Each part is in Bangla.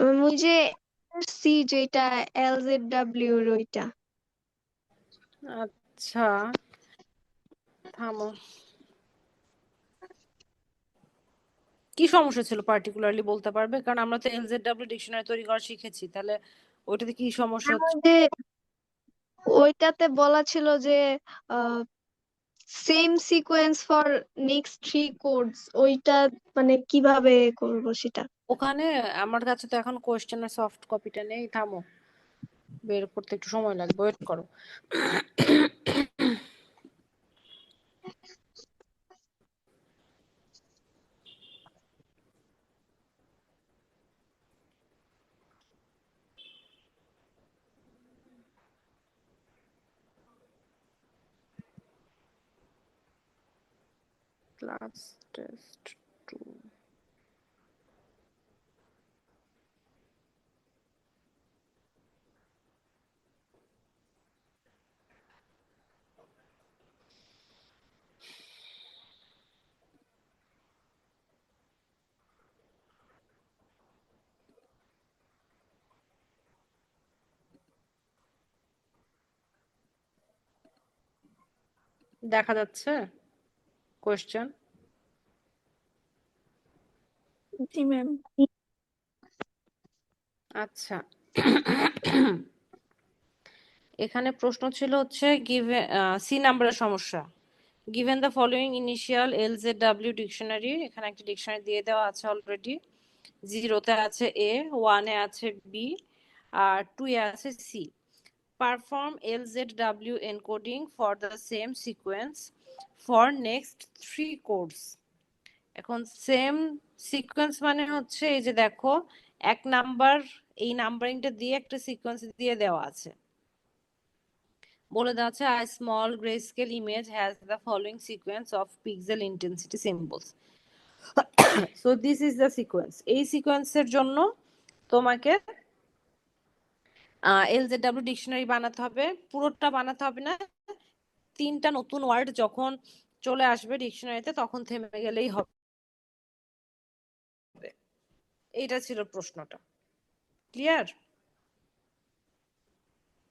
ওই যে সি যেটা LZW এর ওইটা। আচ্ছা থামো, কি সমস্যা ছিল পার্টিকুলারলি বলতে পারবে? কারণ আমরা তো LZW ডিকশনারি তৈরি করা শিখেছি, তাহলে ওইটাতে কি সমস্যা হচ্ছে? যে ওইটাতে বলা ছিল যে same sequence for next 3 codes, ওইটা মানে কিভাবে করব সেটা। ওখানে আমার কাছে তো এখন কোশ্চেনের সফট কপিটা নেই, থামো বের করতে একটু সময় লাগবে, ওয়েট করো। ক্লাস টেস্ট 2 দেখা যাচ্ছে কোশ্চেন? জি ম্যাম। আচ্ছা এখানে প্রশ্ন ছিল হচ্ছে গিভেন সি নাম্বারের সমস্যা। Given the following initial LZW dictionary, এখানে একটা ডিকশনারি দিয়ে দেওয়া আছে অলরেডি। 0-তে আছে A, 1-এ আছে B, আর 2-এ আছে C। Perform LZW encoding for the same sequence for next 3 codes. এখন সেম সিকোয়েন্স মানে হচ্ছে এই যে দেখো, 1 নাম্বার এই নাম্বারিংটা দিয়ে একটা সিকোয়েন্স দিয়ে দেওয়া আছে, বলে দেওয়া আছে a small grayscale image has the following sequence of pixel intensity symbols. So this is the sequence. এই সিকোয়েন্সের জন্য তোমাকে LZW ডিকশনারি বানাতে হবে, পুরোটা বানাতে হবে না, 3টা নতুন ওয়ার্ড যখন চলে আসবে ডিকশনারিতে তখন থেমে গেলেই হবে। এইটা ছিল প্রশ্নটা, ক্লিয়ার?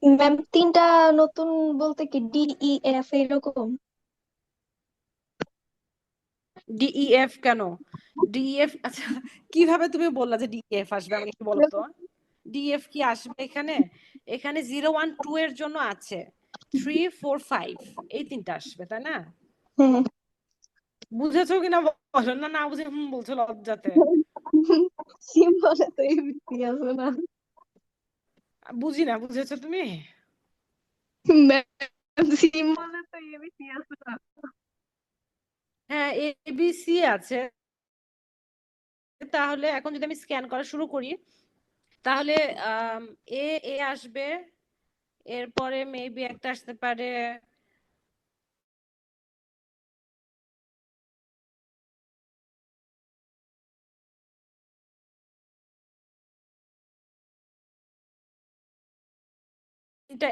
ম্যাম 3টা নতুন বলতে কি DEF এরকম? DEF কেন? DEF আচ্ছা কিভাবে তুমি বললা যে DEF আসবে, আমাকে একটু বলো তো। DEF কি আসবে এখানে? এখানে 0, 1, 2 এর জন্য আছে, 3, 4, 5 এই 3টা আসবে, তাই না? হ্যাঁ। বুঝেছো কিনা বলো, না না বুঝে বলছো লজ্জাতে। সিম্বলে তো এবিসি আছে না বুঝি না, বুঝেছো তুমি? ম্যাম? সিম্বলে তো এবিসি আছে না। হ্যাঁ ABC আছে। তাহলে এখন যদি আমি স্ক্যান করা শুরু করি, তাহলে এ এ আসবে, এরপরে মেবি একটা আসতে পারে এটা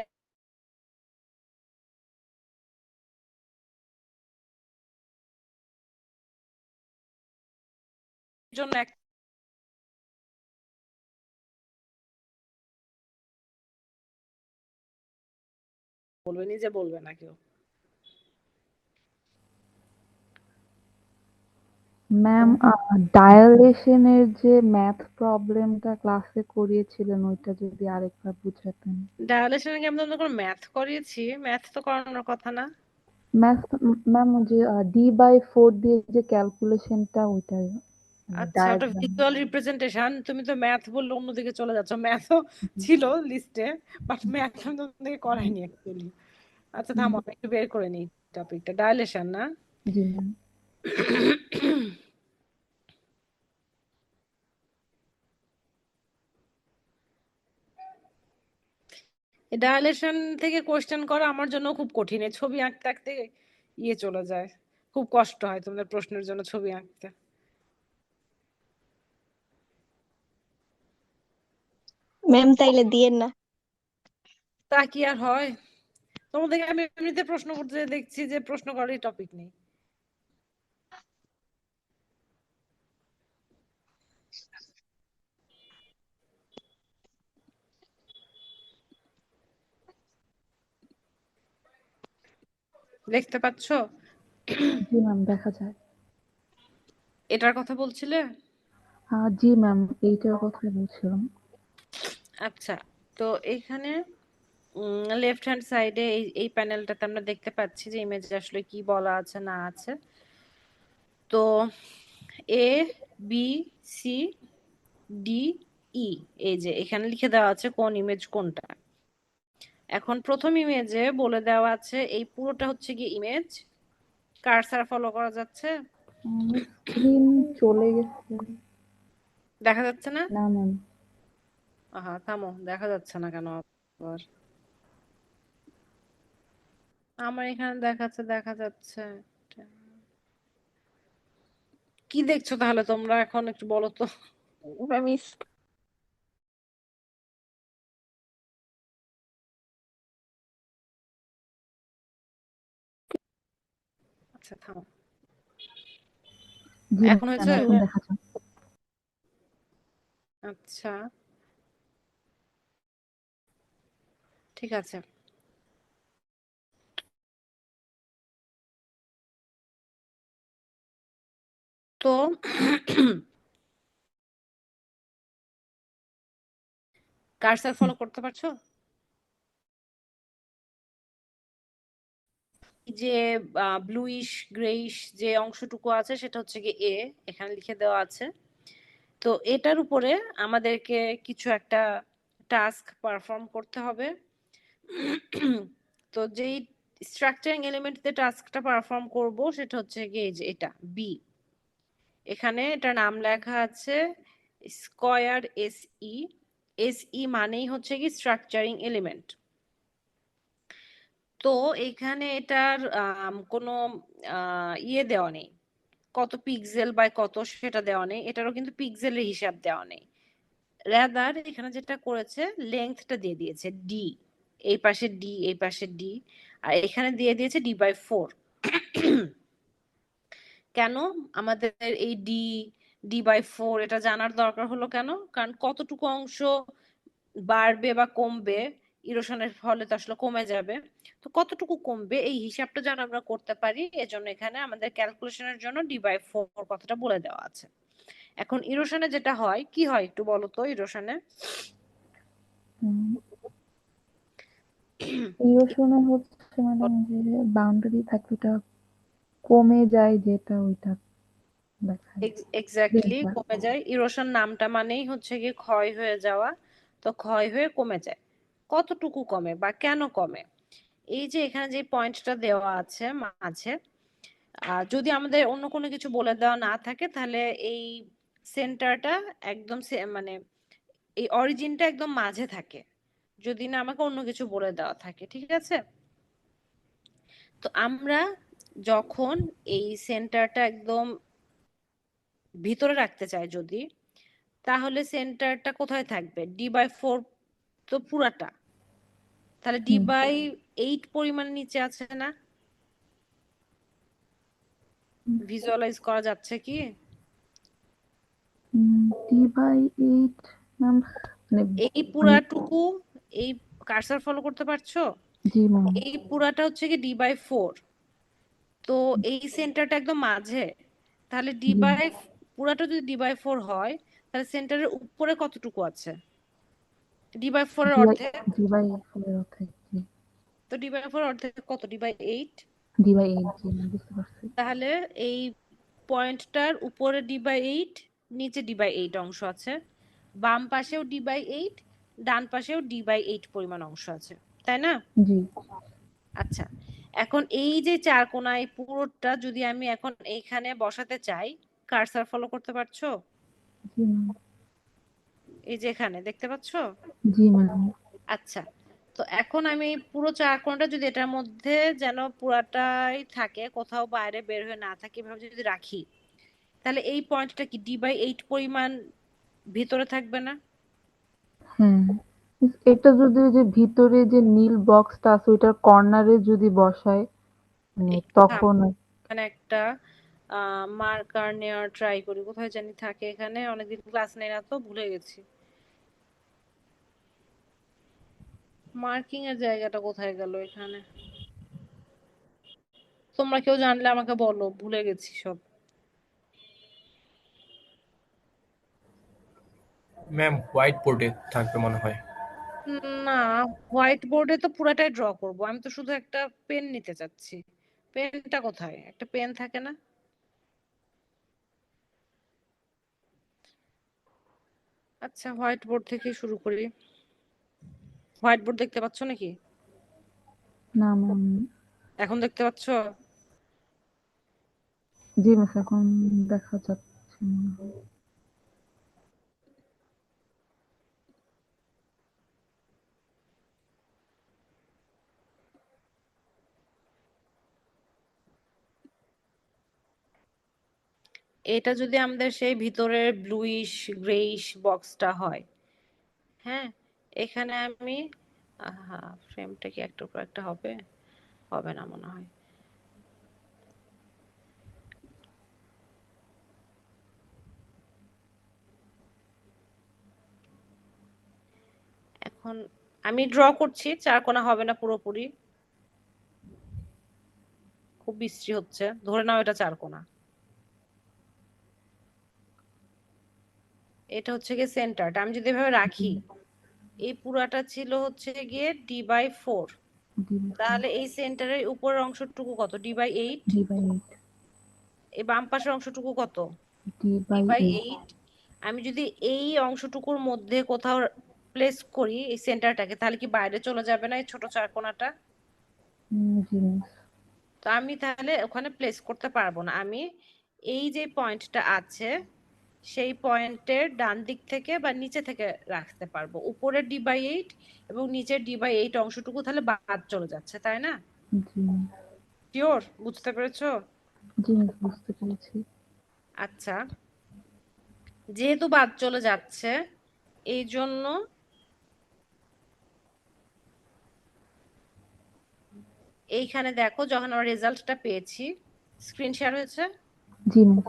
জন্য এক বলবে, নিজে বলবে না কেউ। ম্যাম ডায়ালেশনের যে ম্যাথ প্রবলেমটা ক্লাসে করিয়েছিলেন ওইটা যদি আরেকবার বুঝাতেন। ডায়ালেশনে কি আমরা কোনো ম্যাথ করিয়েছি? ম্যাথ তো করানোর কথা না। ম্যাথ ম্যাম ওই যে D/4 দিয়ে যে ক্যালকুলেশনটা ওইটাই আচ্ছা ওটা ডায়াগ্রাম। ভিজুয়াল রিপ্রেজেন্টেশন, তুমি তো ম্যাথ বললে অন্যদিকে চলে যাচ্ছ। ম্যাথও ছিল লিস্টে, বাট ম্যাথ আমি তোমাদেরকে করাইনি অ্যাকচুয়ালি। আচ্ছা থামো আমি একটু বের করে নিই টপিকটা। ডায়ালেশন না? জি ম্যাম। ডায়ালেশন থেকে কোশ্চেন করা আমার জন্য খুব কঠিন, ছবি আঁকতে আঁকতে চলে যায়, খুব কষ্ট হয় তোমাদের প্রশ্নের জন্য ছবি আঁকতে। ম্যাম তাইলে দিয়েন না। তা কি আর হয়, তোমাদেরকে আমি এমনিতে প্রশ্ন করতে দেখছি যে প্রশ্ন করারই টপিক নেই। দেখতে পাচ্ছো? জি ম্যাম, দেখা যায়। এটার কথা বলছিলে? জি ম্যাম, এইটার কথাই বলছিলাম। আচ্ছা, তো এখানে লেফট হ্যান্ড সাইডে এই প্যানেলটাতে আমরা দেখতে পাচ্ছি যে ইমেজে আসলে কি বলা আছে না আছে। তো A B C D E, এই যে এখানে লিখে দেওয়া আছে কোন ইমেজ কোনটা। এখন প্রথম ইমেজে বলে দেওয়া আছে এই পুরোটা হচ্ছে কি ইমেজ। কার্সার ফলো করা যাচ্ছে? স্ক্রিন চলে গেছে। দেখা যাচ্ছে না? না ম্যাম। আহা থামো, দেখা যাচ্ছে না কেন আবার? আমার এখানে দেখাচ্ছে, দেখা যাচ্ছে। কি দেখছো তাহলে তোমরা এখন একটু বলো তো? আমি আচ্ছা থামো, জি এখন ম্যাম, হয়েছে? এখন দেখা যায়। আচ্ছা ঠিক আছে। তো কার্সার ফলো করতে পারছো? যে ব্লুইশ গ্রেইশ যে অংশটুকু আছে সেটা হচ্ছে কি এ, এখানে লিখে দেওয়া আছে। তো এটার উপরে আমাদেরকে কিছু একটা টাস্ক পারফর্ম করতে হবে। তো যেই স্ট্রাকচারিং এলিমেন্ট দিয়ে টাস্কটা পারফর্ম করব সেটা হচ্ছে কি এই যে এটা বি। এখানে এটা নাম লেখা আছে square S E. S E মানেই হচ্ছে কি স্ট্রাকচারিং এলিমেন্ট। তো এখানে এটার কোনো ইয়ে দেওয়া নেই, কত পিক্সেল বাই কত সেটা দেওয়া নেই, এটারও কিন্তু পিক্সেলের হিসাব দেওয়া নেই। রাদার এখানে যেটা করেছে লেংথটা দিয়ে দিয়েছে ডি, এই পাশে ডি এই পাশে ডি, আর এখানে দিয়ে দিয়েছে ডি/4। কেন আমাদের এই ডি/4 এটা জানার দরকার হলো কেন? কারণ কতটুকু অংশ বাড়বে বা কমবে ইরোশনের ফলে তো আসলে কমে যাবে। তো কতটুকু কমবে এই হিসাবটা যেন আমরা করতে পারি, এজন্য এখানে আমাদের ক্যালকুলেশনের জন্য ডি/4 কথাটা বলে দেওয়া আছে। এখন ইরোশনে যেটা হয় কি হয় একটু বলো তো ইরোশনে? ইরোশনে হচ্ছে ম্যাডাম যে বাউন্ডারি থাকে ওটা কমে যায়, যেটা ওইটা দেখায়। এক্স্যাক্টলি স্ক্রিনটা। কমে যায়। ইরোশন নামটা মানেই হচ্ছে গিয়ে ক্ষয় হয়ে যাওয়া। তো ক্ষয় হয়ে কমে যায়। কতটুকু কমে বা কেন কমে, এই যে এখানে যে পয়েন্টটা দেওয়া আছে মাঝে, যদি আমাদের অন্য কোনো কিছু বলে দেওয়া না থাকে তাহলে এই সেন্টারটা একদম মানে এই অরিজিনটা একদম মাঝে থাকে, যদি না আমাকে অন্য কিছু বলে দেওয়া থাকে, ঠিক আছে? তো আমরা যখন এই সেন্টারটা একদম ভিতরে রাখতে চাই যদি, তাহলে সেন্টারটা কোথায় থাকবে? ডি/4 তো পুরাটা, তাহলে ডি/8 পরিমাণ নিচে আছে না? ভিজুয়ালাইজ করা যাচ্ছে কি? D/8 ম্যাম, মানে এই মানে পুরাটুকু, এই কার্সার ফলো করতে পারছো? জি ম্যাম। এই পুরাটা হচ্ছে কি ডি/4। তো এই সেন্টারটা একদম মাঝে, তাহলে জি পুরাটা যদি ডি/4 হয় তাহলে সেন্টারের উপরে কতটুকু আছে? ডি/4 এর ডি বাই অর্ধেক। ডি/4 এর অর্ধেক। জি। তো ডি/4 এর অর্ধেক কত? ডি/8। D/8, জি ম্যাম, বুঝতে পারছি। তাহলে এই পয়েন্টটার উপরে ডি/8, নিচে ডি/8 অংশ আছে, বাম পাশেও ডি/8, ডান পাশেও ডি/8 পরিমাণ অংশ আছে, তাই না? জি আচ্ছা, এখন এই যে চার কোণায় পুরোটা যদি আমি এখন এইখানে বসাতে চাই, কার্সার ফলো করতে পারছো? জি ম্যাম। এই যে এখানে দেখতে পাচ্ছো? জি ম্যাম। আচ্ছা, তো এখন আমি পুরো চার কোণটা যদি এটার মধ্যে যেন পুরাটাই থাকে, কোথাও বাইরে বের হয়ে না থাকে, এভাবে যদি রাখি, তাহলে এই পয়েন্টটা কি ডি/8 পরিমাণ ভিতরে থাকবে না? হ্যাঁ, এটা যদি ওই যে ভিতরে যে নীল বক্সটা আছে ওইটার কর্নারে যদি বসায়, মানে একটু তখন এখানে একটা মার্কার নেওয়ার ট্রাই করি, কোথায় জানি থাকে, এখানে অনেকদিন ক্লাস নেই না তো ভুলে গেছি। মার্কিং এর জায়গাটা কোথায় গেল এখানে? তোমরা কেউ জানলে আমাকে বলো, ভুলে গেছি সব। ম্যাম হোয়াইট বোর্ডে থাকবে মনে হয়। না, হোয়াইট বোর্ডে তো পুরাটাই ড্র করব, আমি তো শুধু একটা পেন নিতে চাচ্ছি। পেনটা কোথায়? একটা পেন থাকে না? আচ্ছা, হোয়াইট বোর্ড থেকে শুরু করি। হোয়াইট বোর্ড দেখতে পাচ্ছ নাকি? না ম্যাম। এখন দেখতে পাচ্ছ? জি মিস, এখন দেখা যাচ্ছে মনে হয়। এটা যদি আমাদের সেই ভিতরের ব্লুইশ গ্রেইশ বক্সটা হয়, হ্যাঁ, এখানে আমি ফ্রেমটা কি একটার পর একটা হবে? হবে না মনে হয়। এখন আমি ড্র করছি, চার কোণা হবে না পুরোপুরি, খুব বিশ্রী হচ্ছে, ধরে নাও এটা চার কোণা। এটা হচ্ছে গিয়ে সেন্টারটা, আমি যদি এভাবে রাখি, এই পুরাটা ছিল হচ্ছে গিয়ে d/4, তাহলে এই সেন্টারের উপরের অংশটুকু কত? d/8। d/8। এই বাম পাশের অংশটুকু কত? d/8। d/8। আমি যদি এই অংশটুকুর মধ্যে কোথাও প্লেস করি এই সেন্টারটাকে, তাহলে কি বাইরে চলে যাবে না এই ছোট চার কোণাটা? জি মিস। তো আমি তাহলে ওখানে প্লেস করতে পারবো না। আমি এই যে পয়েন্টটা আছে সেই পয়েন্টের ডান দিক থেকে বা নিচে থেকে রাখতে পারবো। উপরের d/8 এবং নিচের d/8 অংশটুকু তাহলে বাদ চলে যাচ্ছে, তাই না? জি মিস। শিওর? বুঝতে পেরেছো? জি মিস, বুঝতে পেরেছি। আচ্ছা, যেহেতু বাদ চলে যাচ্ছে, এই জন্য এইখানে দেখো, যখন আমরা রেজাল্টটা পেয়েছি, স্ক্রিন শেয়ার হয়েছে, জি মিস।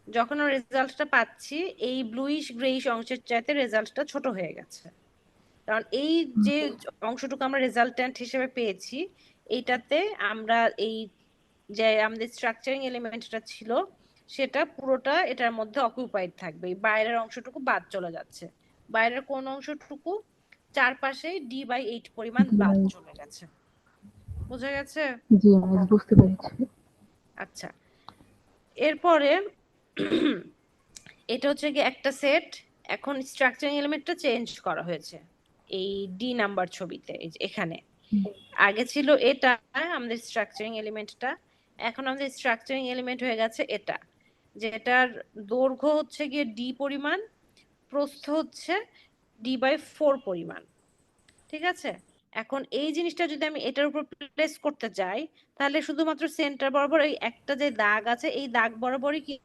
যখন আমরা রেজাল্টটা পাচ্ছি এই ব্লুইশ গ্রেইশ অংশের চাইতে রেজাল্টটা ছোট হয়ে গেছে। কারণ এই যে অংশটুকু আমরা রেজাল্টেন্ট হিসেবে পেয়েছি, এইটাতে আমরা এই যে আমাদের স্ট্রাকচারিং এলিমেন্টটা ছিল সেটা পুরোটা এটার মধ্যে অকুপাইড থাকবে, বাইরের অংশটুকু বাদ চলে যাচ্ছে। বাইরের কোন অংশটুকু? চারপাশে d/8 পরিমাণ বাদ চলে গেছে। বোঝা গেছে? জি মিস, বুঝতে পেরেছি। আচ্ছা, এরপরে এটা হচ্ছে কি একটা সেট। এখন স্ট্রাকচারিং এলিমেন্টটা চেঞ্জ করা হয়েছে এই ডি নাম্বার ছবিতে, এই যে এখানে। আগে ছিল এটা আমাদের স্ট্রাকচারিং এলিমেন্টটা, এখন আমাদের স্ট্রাকচারিং এলিমেন্ট হয়ে গেছে এটা, যেটার দৈর্ঘ্য হচ্ছে গিয়ে ডি পরিমাণ, প্রস্থ হচ্ছে d/4 পরিমাণ। ঠিক আছে? এখন এই জিনিসটা যদি আমি এটার উপর প্লেস করতে যাই, তাহলে শুধুমাত্র সেন্টার বরাবর এই একটা যে দাগ আছে এই দাগ বরাবরই কি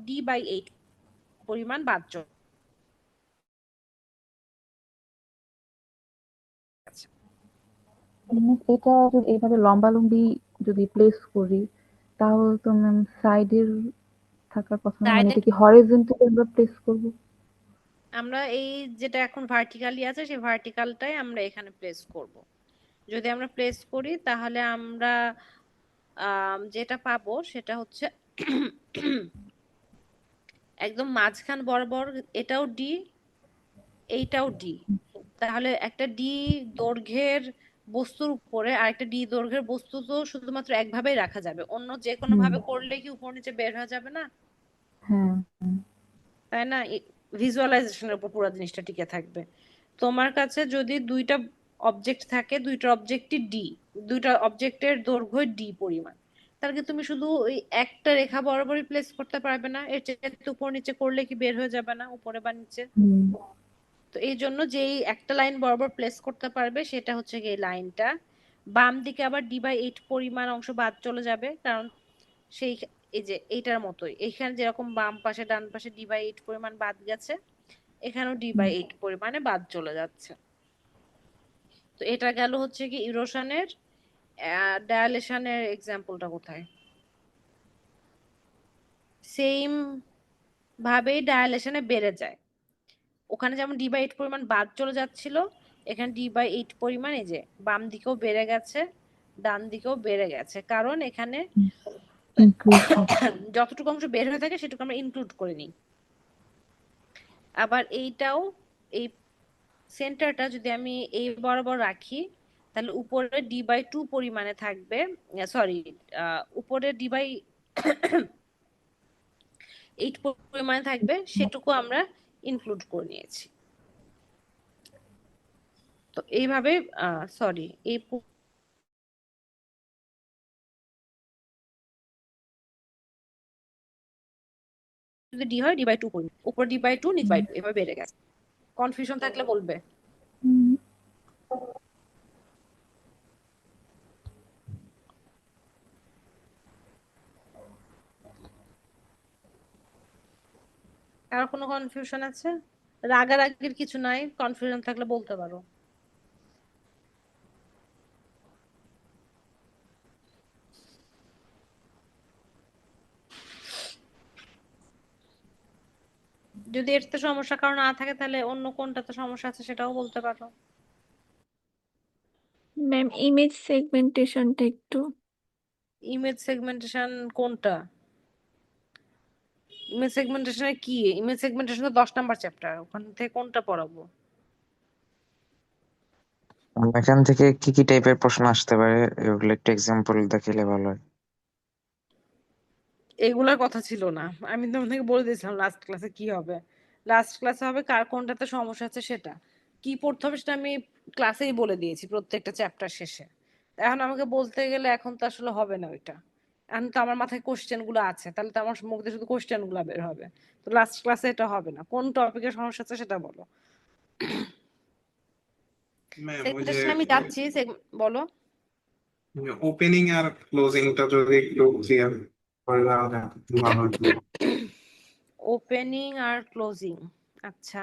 d/8 পরিমাণ বাদ চলে গেছে। এটা যদি এইভাবে লম্বালম্বি যদি প্লেস করি, তাহলে তো ম্যাম সাইডের থাকার কথা না, মানে সাইডে এটা কি হরিজন্টালি আমরা প্লেস করব? আমরা এই যেটা এখন ভার্টিক্যালি আছে সেই ভার্টিক্যালটাই আমরা এখানে প্লেস করব। যদি আমরা প্লেস করি তাহলে আমরা যেটা পাবো সেটা হচ্ছে একদম মাঝখান বরাবর এটাও ডি, এইটাও ডি। তাহলে একটা ডি দৈর্ঘ্যের বস্তুর উপরে আর একটা ডি দৈর্ঘ্যের বস্তু তো শুধুমাত্র একভাবেই রাখা যাবে, অন্য যে কোনো হুম। ভাবে করলে কি উপর নিচে বের হয়ে যাবে না? হ্যাঁ। তাই না? ভিজুয়ালাইজেশনের উপর পুরো জিনিসটা টিকে থাকবে। তোমার কাছে যদি দুইটা অবজেক্ট থাকে, দুইটা অবজেক্টই ডি, দুইটা অবজেক্টের দৈর্ঘ্য ডি পরিমাণ, তাহলে কি তুমি শুধু ওই একটা রেখা বরাবরই প্লেস করতে পারবে না? এর চেয়ে উপর নিচে করলে কি বের হয়ে যাবে না উপরে বা নিচে? হুম। তো এই জন্য যেই একটা লাইন বরাবর প্লেস করতে পারবে সেটা হচ্ছে এই লাইনটা। বাম দিকে আবার d/8 পরিমাণ অংশ বাদ চলে যাবে, কারণ সেই এই যে এইটার মতোই এখানে যেরকম বাম পাশে ডান পাশে d/8 পরিমাণ বাদ গেছে, এখানেও d/8 পরিমাণে বাদ চলে যাচ্ছে। তো এটা গেল হচ্ছে কি ইরোশনের। ডায়ালেশনের এক্সাম্পলটা কোথায়? সেম ভাবেই ডায়ালেশনে বেড়ে যায়। ওখানে যেমন D/8 পরিমাণ বাদ চলে যাচ্ছিল, এখানে D/8 পরিমাণ এই যে বাম দিকেও বেড়ে গেছে, ডান দিকেও বেড়ে গেছে, কারণ এখানে ইনক্রিজ যতটুকু অংশ বের হয়ে থাকে সেটুকু আমরা ইনক্লুড করে নিই। আবার এইটাও, এই সেন্টারটা যদি আমি এই বরাবর রাখি, তাহলে উপরে D/2 পরিমাণে থাকবে, সরি, উপরে D/8 পরিমাণে থাকবে, সেটুকু আমরা ইনক্লুড করে নিয়েছি। তো এইভাবে সরি, এই যদি ডি হয় D/2 পরিমাণ, উপর D/2 নিচ বাই 2 এভাবে বেড়ে গেছে। কনফিউশন থাকলে বলবে। আর কোনো কনফিউশন আছে? রাগারাগির কিছু নাই, কনফিউশন থাকলে বলতে পারো। যদি এটাতে সমস্যা কারণ না থাকে, তাহলে অন্য কোনটাতে সমস্যা আছে সেটাও বলতে পারো। ম্যাম ইমেজ সেগমেন্টেশনটা একটু। ইমেজ সেগমেন্টেশন কোনটা? ইমেজ সেগমেন্টেশন কি? ইমেজ সেগমেন্টেশন তো 10 নাম্বার চ্যাপ্টার, ওখান থেকে কোনটা পড়াবো? এখান থেকে কি কি টাইপের প্রশ্ন আসতে পারে এগুলো একটু এক্সাম্পল দেখালে ভালো হয়। এগুলার কথা ছিল না, আমি তোমাদেরকে বলে দিয়েছিলাম লাস্ট ক্লাসে কি হবে। লাস্ট ক্লাসে হবে কার কোনটাতে সমস্যা আছে সেটা কি পড়তে হবে সেটা আমি ক্লাসেই বলে দিয়েছি প্রত্যেকটা চ্যাপ্টার শেষে। এখন আমাকে বলতে গেলে এখন তো আসলে হবে না ওইটা। এখন তো আমার মাথায় কোশ্চেন গুলো আছে, তাহলে তো আমার মুখ দিয়ে শুধু কোশ্চেন গুলো বের হবে। তো লাস্ট ক্লাসে এটা হবে না। কোন টপিকের সমস্যা আছে সেটা বলো। ম্যাম ওই যে সেগমেন্টেশন আমি যাচ্ছি, বলো। ওপেনিং আর ক্লোজিংটা যদি একটু ক্লিয়ার করে দেওয়া যায় ভালো হতো। ওপেনিং আর ক্লোজিং, আচ্ছা।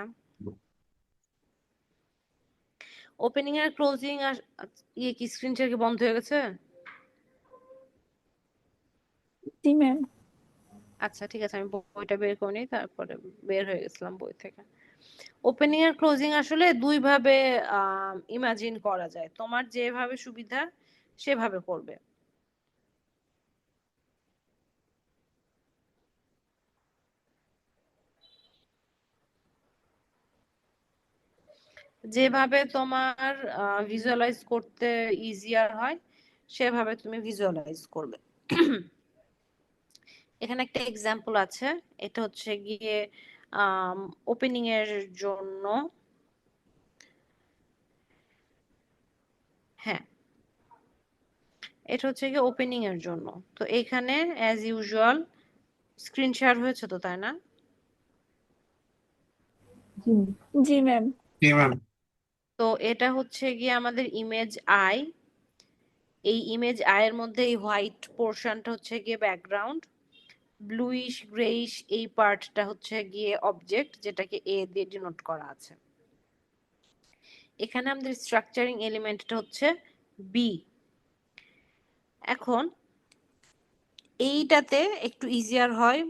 ওপেনিং আর ক্লোজিং আর ইয়ে কি স্ক্রিন শেয়ার কি বন্ধ হয়ে গেছে? জি ম্যাম। আচ্ছা ঠিক আছে, আমি বইটা বের করে নিই, তারপরে বের হয়ে গেছিলাম বই থেকে। ওপেনিং আর ক্লোজিং আসলে দুই ভাবে ইমাজিন করা যায়, তোমার যেভাবে সুবিধা সেভাবে করবে। যেভাবে তোমার ভিজুয়ালাইজ করতে ইজিয়ার হয় সেভাবে তুমি ভিজুয়ালাইজ করবে। এখানে একটা এক্সাম্পল আছে, এটা হচ্ছে গিয়ে ওপেনিং এর জন্য। হ্যাঁ, এটা হচ্ছে গিয়ে ওপেনিং এর জন্য। তো এখানে অ্যাজ ইউজুয়াল স্ক্রিন শেয়ার হয়েছে তো, তাই না? জি জি ম্যাম। জি ম্যাম। তো এটা হচ্ছে গিয়ে আমাদের ইমেজ আই। এই ইমেজ আই এর মধ্যে এই হোয়াইট পোর্শনটা হচ্ছে গিয়ে ব্যাকগ্রাউন্ড, ব্লুইশ গ্রেইশ এই পার্টটা হচ্ছে গিয়ে অবজেক্ট, যেটাকে এ দিয়ে ডিনোট করা আছে। এখানে আমাদের স্ট্রাকচারিং এলিমেন্টটা হচ্ছে বি। এখন এইটাতে একটু ইজিয়ার হয়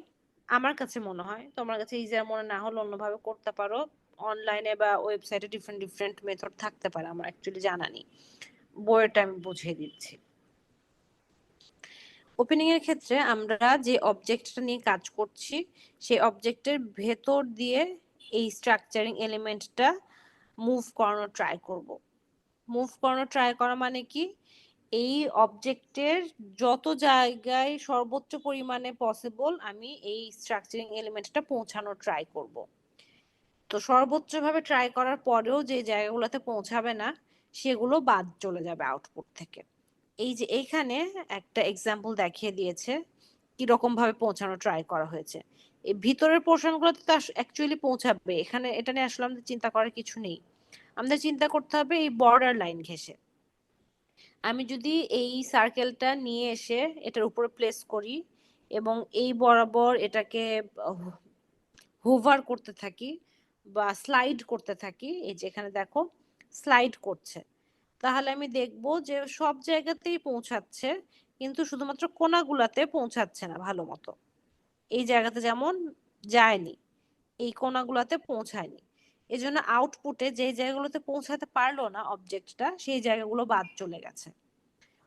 আমার কাছে মনে হয়, তোমার কাছে ইজিয়ার মনে না হলে অন্যভাবে করতে পারো। অনলাইনে বা ওয়েবসাইটে ডিফারেন্ট ডিফারেন্ট মেথড থাকতে পারে, আমার অ্যাকচুয়ালি জানা নেই, বইয়েরটা আমি বুঝিয়ে দিচ্ছি। ওপেনিং এর ক্ষেত্রে আমরা যে অবজেক্টটা নিয়ে কাজ করছি সেই অবজেক্টের ভেতর দিয়ে এই স্ট্রাকচারিং এলিমেন্টটা মুভ করানোর ট্রাই করব। মুভ করানোর ট্রাই করা মানে কি, এই অবজেক্টের যত জায়গায় সর্বোচ্চ পরিমাণে পসিবল আমি এই স্ট্রাকচারিং এলিমেন্টটা পৌঁছানোর ট্রাই করব। তো সর্বোচ্চ ভাবে ট্রাই করার পরেও যে জায়গাগুলোতে পৌঁছাবে না সেগুলো বাদ চলে যাবে আউটপুট থেকে। এই যে এইখানে একটা এক্সাম্পল দেখিয়ে দিয়েছে কিরকম ভাবে পৌঁছানোর ট্রাই করা হয়েছে। এই ভিতরের পোর্শন গুলোতে তো অ্যাকচুয়ালি পৌঁছাবে, এখানে এটা নিয়ে আসলে আমাদের চিন্তা করার কিছু নেই। আমাদের চিন্তা করতে হবে এই বর্ডার লাইন ঘেঁষে। আমি যদি এই সার্কেলটা নিয়ে এসে এটার উপরে প্লেস করি এবং এই বরাবর এটাকে হোভার করতে থাকি বা স্লাইড করতে থাকি, এই যে এখানে দেখো স্লাইড করছে, তাহলে আমি দেখব যে সব জায়গাতেই পৌঁছাচ্ছে কিন্তু শুধুমাত্র কোনাগুলাতে পৌঁছাচ্ছে না ভালো মতো। এই জায়গাতে যেমন যায়নি, এই কোণাগুলোতে পৌঁছায়নি। এজন্য আউটপুটে যে জায়গাগুলোতে পৌঁছাতে পারলো না অবজেক্টটা, সেই জায়গাগুলো বাদ চলে গেছে।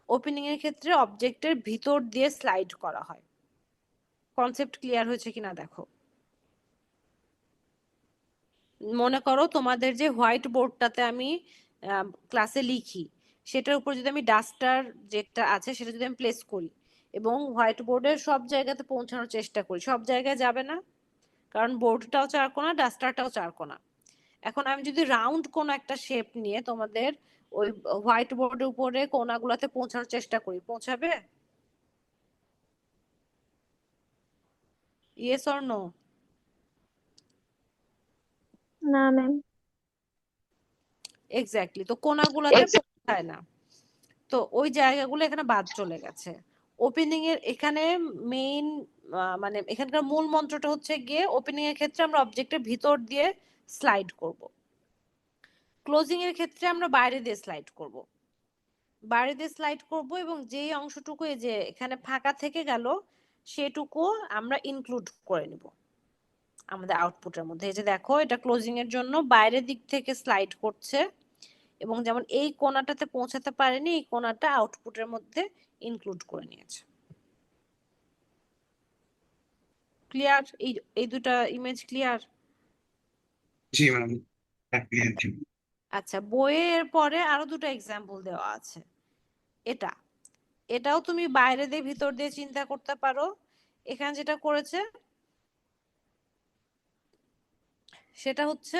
ওপেনিং এর ক্ষেত্রে অবজেক্টের ভিতর দিয়ে স্লাইড করা হয়। কনসেপ্ট ক্লিয়ার হয়েছে কিনা দেখো। মনে করো তোমাদের যে হোয়াইট বোর্ডটাতে আমি ক্লাসে লিখি, সেটার উপর যদি আমি ডাস্টার যেটা আছে সেটা যদি আমি প্লেস করি এবং হোয়াইট বোর্ডের সব জায়গাতে পৌঁছানোর চেষ্টা করি, সব জায়গায় যাবে না, কারণ বোর্ডটাও চারকোনা, ডাস্টারটাও চারকোনা। এখন আমি যদি রাউন্ড কোন একটা শেপ নিয়ে তোমাদের ওই হোয়াইট বোর্ডের উপরে কোনাগুলোতে পৌঁছানোর চেষ্টা করি, পৌঁছাবে? Yes or no? না ম্যাম। এক্স্যাক্টলি, তো কোনাগুলোতে পৌঁছায় না, তো ওই জায়গাগুলো এখানে বাদ চলে গেছে। ওপেনিং এর এখানে মেইন মানে এখানকার মূল মন্ত্রটা হচ্ছে গিয়ে ওপেনিং এর ক্ষেত্রে আমরা অবজেক্টের ভিতর দিয়ে স্লাইড করব, ক্লোজিং এর ক্ষেত্রে আমরা বাইরে দিয়ে স্লাইড করব। বাইরে দিয়ে স্লাইড করব এবং যেই অংশটুকু এই যে এখানে ফাঁকা থেকে গেল সেটুকু আমরা ইনক্লুড করে নিব আমাদের আউটপুটের মধ্যে। এই যে দেখো, এটা ক্লোজিং এর জন্য বাইরের দিক থেকে স্লাইড করছে এবং যেমন এই কোণাটাতে পৌঁছাতে পারেনি, এই কোণাটা আউটপুটের মধ্যে ইনক্লুড করে নিয়েছে। ক্লিয়ার? এই দুটা ইমেজ ক্লিয়ার? জি ম্যাম। আচ্ছা, বইয়ের পরে আরো দুটো এক্সাম্পল দেওয়া আছে। এটাও তুমি বাইরে দিয়ে ভিতর দিয়ে চিন্তা করতে পারো। এখানে যেটা করেছে সেটা হচ্ছে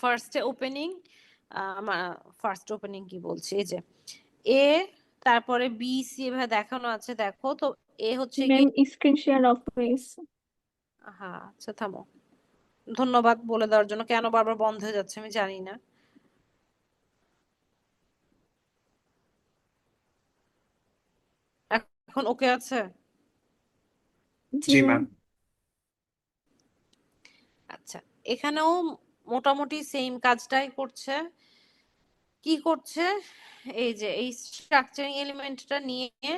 ফার্স্টে ওপেনিং, ফার্স্ট ওপেনিং কি বলছি, এই যে এ, তারপরে বি সি এভাবে দেখানো আছে, দেখো তো। এ হচ্ছে ম্যাম গিয়ে, স্ক্রিন শেয়ার অফ হয়েছে। হ্যাঁ আচ্ছা থামো, ধন্যবাদ বলে দেওয়ার জন্য। কেন বারবার বন্ধ হয়ে যাচ্ছে আমি জানি না। এখন ওকে আছে? জি জি ম্যাম। ম্যাম। আচ্ছা, এখানেও মোটামুটি সেম কাজটাই করছে। কি করছে, এই যে এই স্ট্রাকচারিং এলিমেন্টটা নিয়ে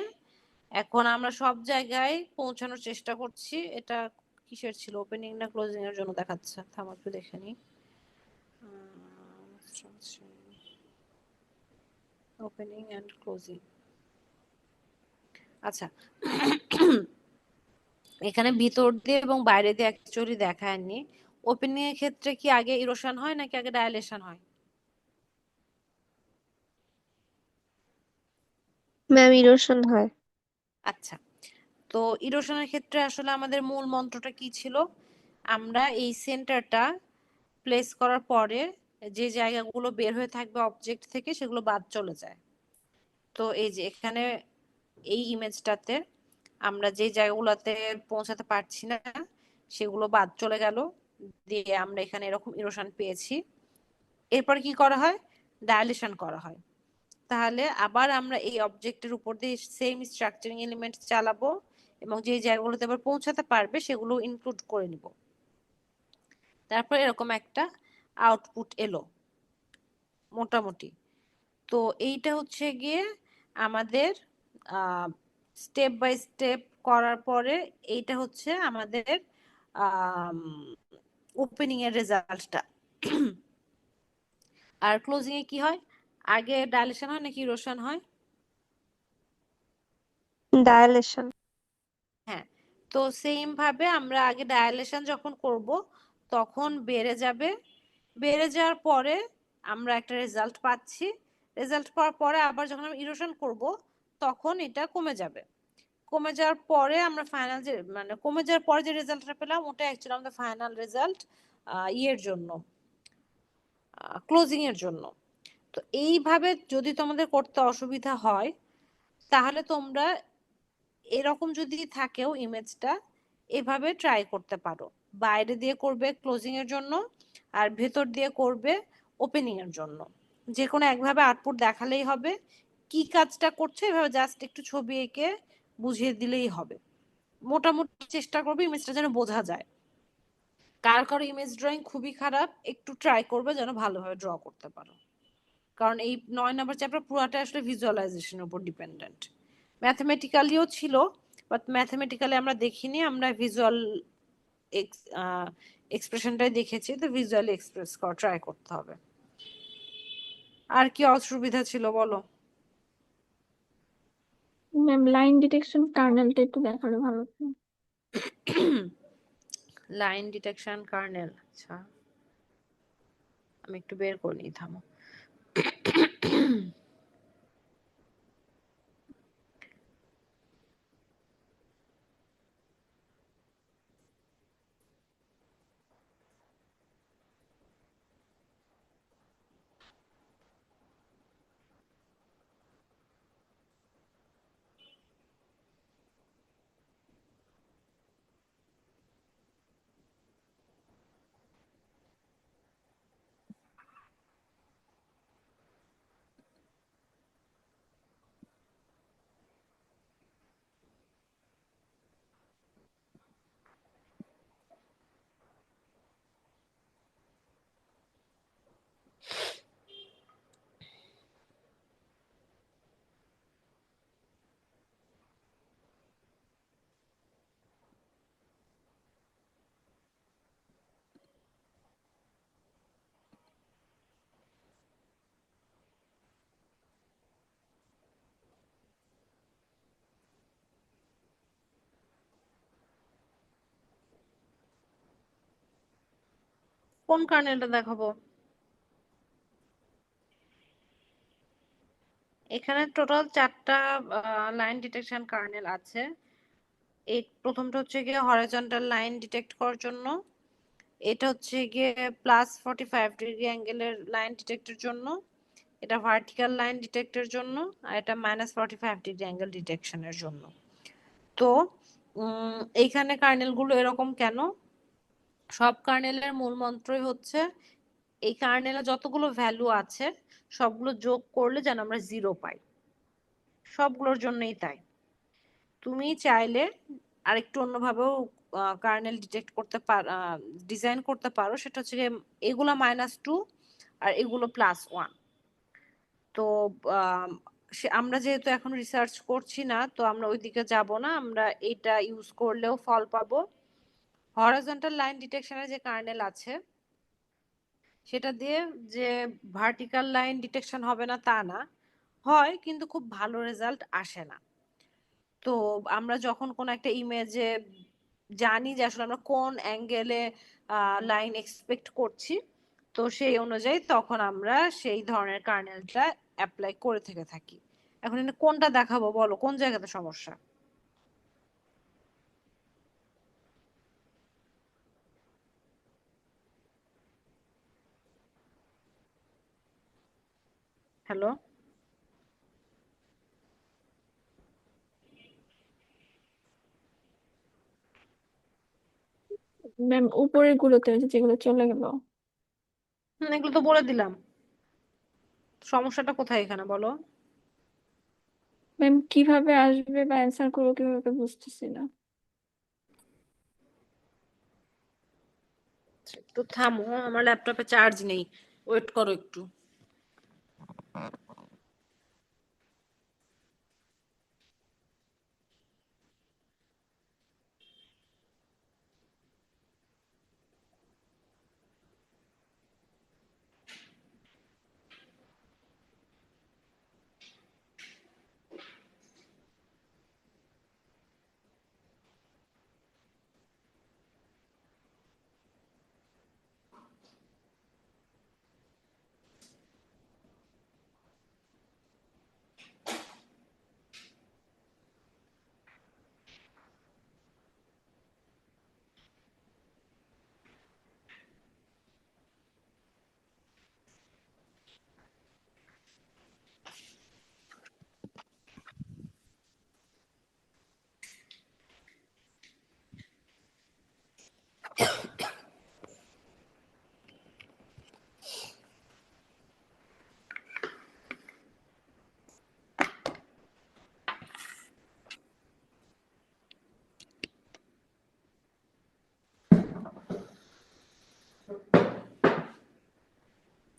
এখন আমরা সব জায়গায় পৌঁছানোর চেষ্টা করছি। এটা কিসের ছিল, ওপেনিং না ক্লোজিং এর জন্য দেখাচ্ছে? থামো একটু দেখে নিই। ওপেনিং এন্ড ক্লোজিং, আচ্ছা। এখানে ভিতর দিয়ে এবং বাইরে দিয়ে অ্যাকচুয়ালি দেখায়নি। ওপেনিং এর ক্ষেত্রে কি আগে ইরোশন হয় নাকি আগে ডাইলেশন হয়? ম্যাম ইরোশন হয়। আচ্ছা, তো ইরোশনের ক্ষেত্রে আসলে আমাদের মূল মন্ত্রটা কি ছিল? আমরা এই সেন্টারটা প্লেস করার পরে যে জায়গাগুলো বের হয়ে থাকবে অবজেক্ট থেকে সেগুলো বাদ চলে যায়। তো এই যে এখানে এই ইমেজটাতে আমরা যে জায়গাগুলোতে পৌঁছাতে পারছি না সেগুলো বাদ চলে গেল, দিয়ে আমরা এখানে এরকম ইরোশন পেয়েছি। এরপর কি করা হয়? ডাইলেশন করা হয়। তাহলে আবার আমরা এই অবজেক্টের উপর দিয়ে সেম স্ট্রাকচারিং এলিমেন্ট চালাবো এবং যে জায়গাগুলোতে আবার পৌঁছাতে পারবে সেগুলো ইনক্লুড করে নিব। তারপর এরকম একটা আউটপুট এলো মোটামুটি। তো এইটা হচ্ছে গিয়ে আমাদের স্টেপ বাই স্টেপ করার পরে এইটা হচ্ছে আমাদের ওপেনিং এর রেজাল্টটা। আর ক্লোজিং এ কি হয়? আগে ডাইলেশন হয় নাকি ইরোশন হয়? ডায়ালেশন। হ্যাঁ, তো সেম ভাবে আমরা আগে ডায়ালেশন যখন করব তখন বেড়ে যাবে, বেড়ে যাওয়ার পরে আমরা একটা রেজাল্ট পাচ্ছি, রেজাল্ট পাওয়ার পরে আবার যখন আমরা ইরোশন করব তখন এটা কমে যাবে। কমে যাওয়ার পরে আমরা ফাইনাল যে মানে কমে যাওয়ার পরে যে রেজাল্টটা পেলাম ওটা অ্যাকচুয়ালি আমাদের ফাইনাল রেজাল্ট ইয়ের জন্য, ক্লোজিং এর জন্য। তো এইভাবে যদি তোমাদের করতে অসুবিধা হয় তাহলে তোমরা এরকম যদি থাকেও ইমেজটা এভাবে ট্রাই করতে পারো। বাইরে দিয়ে করবে ক্লোজিং এর জন্য আর ভেতর দিয়ে করবে ওপেনিং এর জন্য। যে কোনো একভাবে আউটপুট দেখালেই হবে। কি কাজটা করছে এভাবে জাস্ট একটু ছবি এঁকে বুঝিয়ে দিলেই হবে। মোটামুটি চেষ্টা করবে ইমেজটা যেন বোঝা যায়। কার কারো ইমেজ ড্রয়িং খুবই খারাপ, একটু ট্রাই করবে যেন ভালোভাবে ড্র করতে পারো, কারণ এই 9 নম্বর চ্যাপ্টার পুরোটা আসলে ভিজুয়ালাইজেশনের উপর ডিপেন্ডেন্ট। ম্যাথমেটিক্যালিও ছিল, বাট ম্যাথমেটিক্যালি আমরা দেখিনি, আমরা ভিজুয়াল এক্সপ্রেশনটাই দেখেছি, তো ভিজুয়ালি এক্সপ্রেস করা ট্রাই করতে হবে। আর কি অসুবিধা ছিল বলো? ম্যাম লাইন ডিটেকশন কার্নেলটা একটু দেখালে ভালো হতো। লাইন ডিটেকশন কার্নেল, আচ্ছা আমি একটু বের করে নিই, থামো। কোন কার্নেলটা দেখাবো? এখানে টোটাল 4টা লাইন ডিটেকশন কার্নেল আছে। এই প্রথমটা হচ্ছে গিয়ে হরাইজন্টাল লাইন ডিটেক্ট করার জন্য, এটা হচ্ছে গিয়ে +45 ডিগ্রি অ্যাঙ্গেলের লাইন ডিটেক্টের জন্য, এটা ভার্টিক্যাল লাইন ডিটেক্টের জন্য, আর এটা -45 ডিগ্রি অ্যাঙ্গেল ডিটেকশনের জন্য। তো এইখানে কার্নেলগুলো এরকম কেন? সব কার্নেলের মূল মন্ত্রই হচ্ছে এই কার্নেলে যতগুলো ভ্যালু আছে সবগুলো যোগ করলে যেন আমরা 0 পাই, সবগুলোর জন্যই তাই। তুমি চাইলে আরেকটু অন্যভাবেও কার্নেল ডিটেক্ট করতে ডিজাইন করতে পারো, সেটা হচ্ছে এগুলো -2 আর এগুলো +1। তো আমরা যেহেতু এখন রিসার্চ করছি না, তো আমরা ওইদিকে যাব না, আমরা এটা ইউজ করলেও ফল পাবো। হরাইজন্টাল লাইন ডিটেকশনের যে কার্নেল আছে সেটা দিয়ে যে ভার্টিক্যাল লাইন ডিটেকশন হবে না তা না, হয় কিন্তু খুব ভালো রেজাল্ট আসে না। তো আমরা যখন কোন একটা ইমেজে জানি যে আসলে আমরা কোন অ্যাঙ্গেলে লাইন এক্সপেক্ট করছি, তো সেই অনুযায়ী তখন আমরা সেই ধরনের কার্নেলটা অ্যাপ্লাই করে থেকে থাকি। এখন এখানে কোনটা দেখাবো বলো, কোন জায়গাতে সমস্যা? হ্যালো? ম্যাম উপরের গুলোতে ওই যে যেগুলো চলে গেল। এগুলো তো বলে দিলাম, সমস্যাটা কোথায় এখানে বলো। ম্যাম কিভাবে আসবে বা অ্যান্সার করবো কিভাবে বুঝতেছি না। একটু থামো, আমার ল্যাপটপে চার্জ নেই, ওয়েট করো একটু।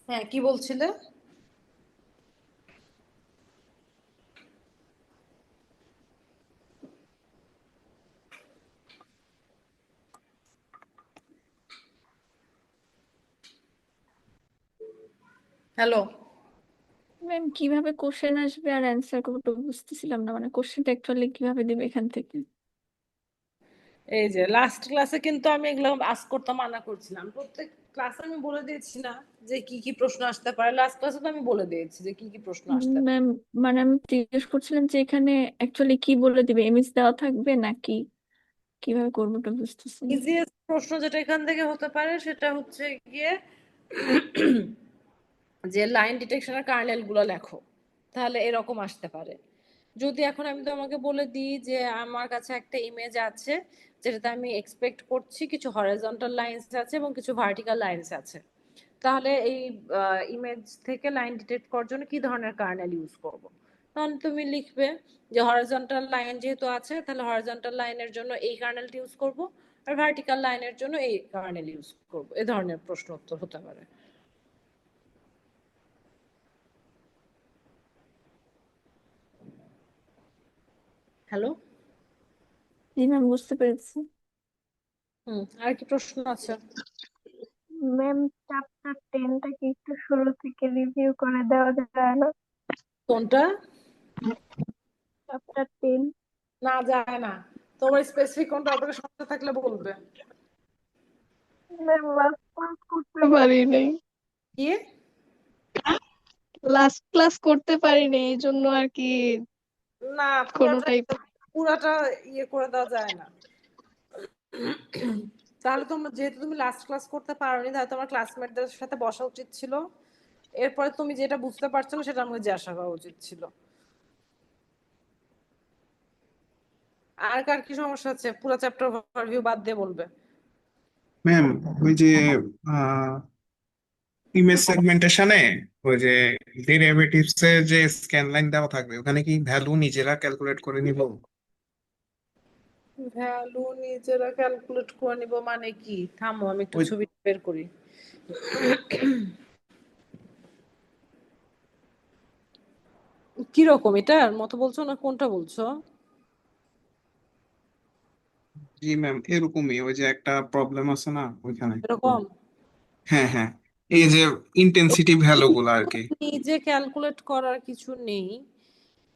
হ্যাঁ, কি বলছিলে? হ্যালো, ম্যাম কিভাবে কোশ্চেন আসবে আর অ্যান্সার করবো বুঝতেছিলাম না, মানে কোশ্চেনটা অ্যাকচুয়ালি কিভাবে দিবে এখান থেকে? এই যে লাস্ট ক্লাসে কিন্তু আমি এগুলো আস্ক করতে মানা করছিলাম। প্রত্যেক ক্লাসে আমি বলে দিয়েছি না যে কি কি প্রশ্ন আসতে পারে। লাস্ট ক্লাসে তো আমি বলে দিয়েছি যে কি কি প্রশ্ন আসতে পারে। ম্যাম মানে আমি জিজ্ঞেস করছিলাম যে এখানে অ্যাকচুয়ালি কি বলে দিবে, ইমেজ দেওয়া থাকবে নাকি কিভাবে করবো ওটা বুঝতেছি না। ইজিয়েস্ট প্রশ্ন যেটা এখান থেকে হতে পারে সেটা হচ্ছে গিয়ে যে লাইন ডিটেকশনের কার্নেল গুলো লেখো, তাহলে এরকম আসতে পারে। যদি এখন আমি তোমাকে বলে দিই যে আমার কাছে একটা ইমেজ আছে যেটাতে আমি এক্সপেক্ট করছি কিছু হরাইজন্টাল লাইনস আছে এবং কিছু ভার্টিক্যাল লাইনস আছে, তাহলে এই ইমেজ থেকে লাইন ডিটেক্ট করার জন্য কি ধরনের কার্নেল ইউজ করব। তখন তুমি লিখবে যে হরাইজন্টাল লাইন যেহেতু আছে তাহলে হরাইজন্টাল লাইনের জন্য এই কার্নেলটি ইউজ করব, আর ভার্টিক্যাল লাইনের জন্য এই কার্নেল ইউজ করব। এ ধরনের প্রশ্ন উত্তর হতে পারে। হ্যালো। জি ম্যাম, বুঝতে পেরেছি। আর কি প্রশ্ন আছে? ম্যাম চ্যাপ্টার 10টা কি একটু শুরু থেকে রিভিউ করে দেওয়া যায় না? কোনটা? চ্যাপ্টার 10। না, যায় না। তোমার স্পেসিফিক কোন টপিকে সমস্যা থাকলে বলবে। ম্যাম লাস্ট ক্লাস করতে পারি নাই। কি? লাস্ট ক্লাস করতে পারি নাই এই জন্য আর কি না, কোনোটাই। পুরাটা ইয়ে করে দেওয়া যায় না। তাহলে তোমরা যেহেতু তুমি লাস্ট ক্লাস করতে পারোনি, তাহলে তোমার ক্লাসমেটদের সাথে বসা উচিত ছিল। এরপরে তুমি যেটা বুঝতে পারছো না সেটা আমাকে জিজ্ঞাসা করা উচিত ছিল। আর কার কি সমস্যা আছে পুরো চ্যাপ্টার ওভারভিউ বাদ দিয়ে বলবে। ম্যাম ওই যে ইমেজ সেগমেন্টেশনে ওই যে ডেরিভেটিভস এর যে স্ক্যান লাইন দেওয়া থাকবে ওখানে কি ভ্যালু নিজেরা ক্যালকুলেট করে নিব? ভ্যালু নিজেরা ক্যালকুলেট করে নিব মানে কি? থামো আমি একটু ওই ছবি বের করি। কিরকম এটার মতো বলছো না কোনটা বলছো? জি ম্যাম, এরকমই ওই যে একটা প্রবলেম আছে না ওইখানে। এরকম হ্যাঁ হ্যাঁ, এই যে ইন্টেন্সিটি ভ্যালু গুলো আর কি। নিজে ক্যালকুলেট করার কিছু নেই।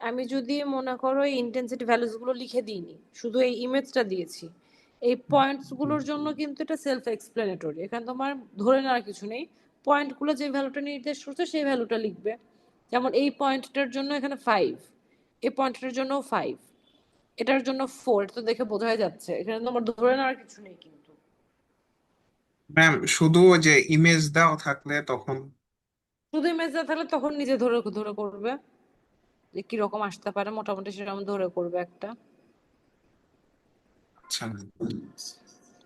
আমি যদি মনে করো এই ইন্টেন্সিটি ভ্যালুস গুলো লিখে দিইনি, শুধু এই ইমেজটা দিয়েছি, এই পয়েন্টস গুলোর জন্য কিন্তু এটা সেলফ এক্সপ্লেনেটরি। এখানে তোমার ধরে নেওয়ার কিছু নেই। পয়েন্ট গুলো যে ভ্যালুটা নির্দেশ করছে সেই ভ্যালুটা লিখবে। যেমন এই পয়েন্টটার জন্য এখানে 5, এই পয়েন্টটার জন্য 5, এটার জন্য 4। এটা তো দেখে বোঝাই যাচ্ছে, এখানে তোমার ধরে নেওয়ার কিছু নেই কিন্তু। ম্যাম শুধু ওই যে ইমেজ দেওয়া থাকলে তখন? শুধু ইমেজ দেওয়া থাকলে তখন নিজে ধরে ধরে করবে যে কিরকম আসতে পারে, মোটামুটি সেরকম ধরে করবে একটা। আচ্ছা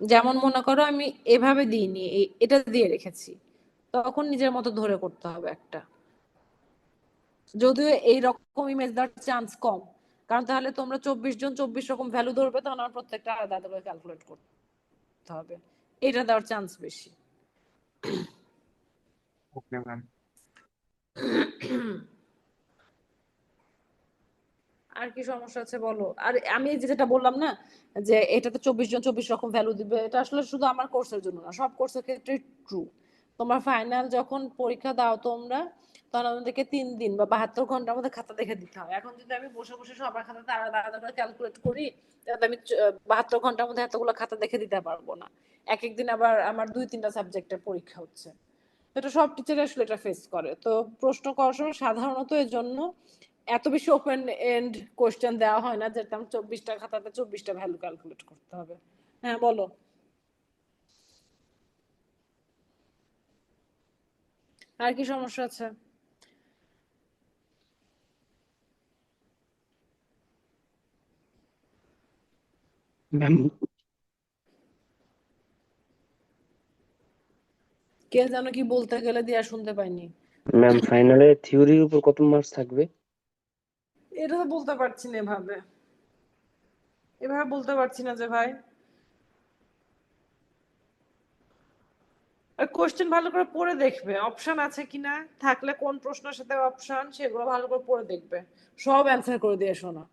যেমন মনে করো আমি এভাবে দিইনি, এটা দিয়ে রেখেছি, তখন নিজের মতো ধরে করতে হবে একটা। যদিও এই রকম ইমেজ দেওয়ার চান্স কম, কারণ তাহলে তোমরা 24 জন 24 রকম ভ্যালু ধরবে, তখন আমার প্রত্যেকটা আলাদা আলাদা করে ক্যালকুলেট করতে হবে। এটা দেওয়ার চান্স বেশি। Okay ma'am. আর কি সমস্যা আছে বলো। আর আমি এই যে যেটা বললাম না যে এটাতে 24 জন 24 রকম ভ্যালু দিবে, এটা আসলে শুধু আমার কোর্সের জন্য না, সব কোর্সের ক্ষেত্রে ট্রু। তোমার ফাইনাল যখন পরীক্ষা দাও তোমরা, তখন আমাদেরকে 3 দিন বা 72 ঘন্টার মধ্যে খাতা দেখে দিতে হয়। এখন যদি আমি বসে বসে সবার খাতাতে আলাদা আলাদা করে ক্যালকুলেট করি, তাহলে আমি 72 ঘন্টার মধ্যে এতগুলো খাতা দেখে দিতে পারবো না। এক একদিন আবার আমার 2-3টা সাবজেক্টের পরীক্ষা হচ্ছে। এটা সব টিচার আসলে এটা ফেস করে। তো প্রশ্ন করার সময় সাধারণত এর জন্য এত বেশি ওপেন এন্ড কোশ্চেন দেওয়া হয় না, যেটা 24টা খাতাতে 24টা ভ্যালু ক্যালকুলেট করতে হবে। হ্যাঁ বলো, আর কি সমস্যা আছে? ম্যাম কে যেন কি বলতে গেলে দিয়া শুনতে পাইনি। ম্যাম ফাইনালে থিওরির উপর কত মার্কস থাকবে? এটা তো বলতে পারছি না, এভাবে এভাবে বলতে পারছি না যে ভাই। আর কোশ্চেন ভালো করে পড়ে দেখবে অপশন আছে কিনা, থাকলে কোন প্রশ্নের সাথে অপশন সেগুলো ভালো করে পড়ে দেখবে, সব অ্যান্সার করে দিয়ে শোনা।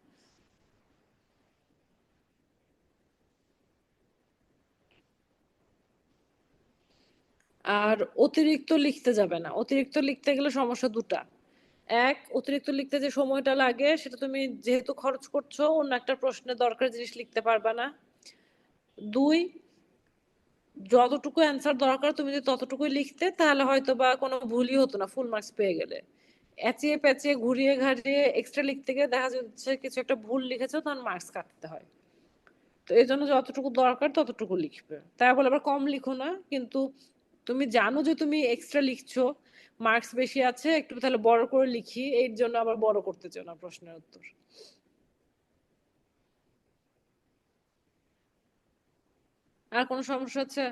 আর অতিরিক্ত লিখতে যাবে না। অতিরিক্ত লিখতে গেলে সমস্যা দুটা। এক, অতিরিক্ত লিখতে যে সময়টা লাগে সেটা তুমি যেহেতু খরচ করছো অন্য একটা প্রশ্নের দরকার জিনিস লিখতে পারবা না। দুই, যতটুকু অ্যান্সার দরকার তুমি যদি ততটুকুই লিখতে তাহলে হয়তো বা কোনো ভুলই হতো না, ফুল মার্কস পেয়ে গেলে। এচিয়ে পেঁচিয়ে ঘুরিয়ে ঘাড়িয়ে এক্সট্রা লিখতে গিয়ে দেখা যাচ্ছে কিছু একটা ভুল লিখেছো, তখন মার্কস কাটতে হয়। তো এই জন্য যতটুকু দরকার ততটুকু লিখবে, তাই বলে আবার কম লিখো না। কিন্তু তুমি জানো যে তুমি এক্সট্রা লিখছো, মার্কস বেশি আছে, একটু তাহলে বড় করে লিখি, এর জন্য আবার বড় করতে চাও না প্রশ্নের উত্তর। আর কোনো সমস্যা আছে?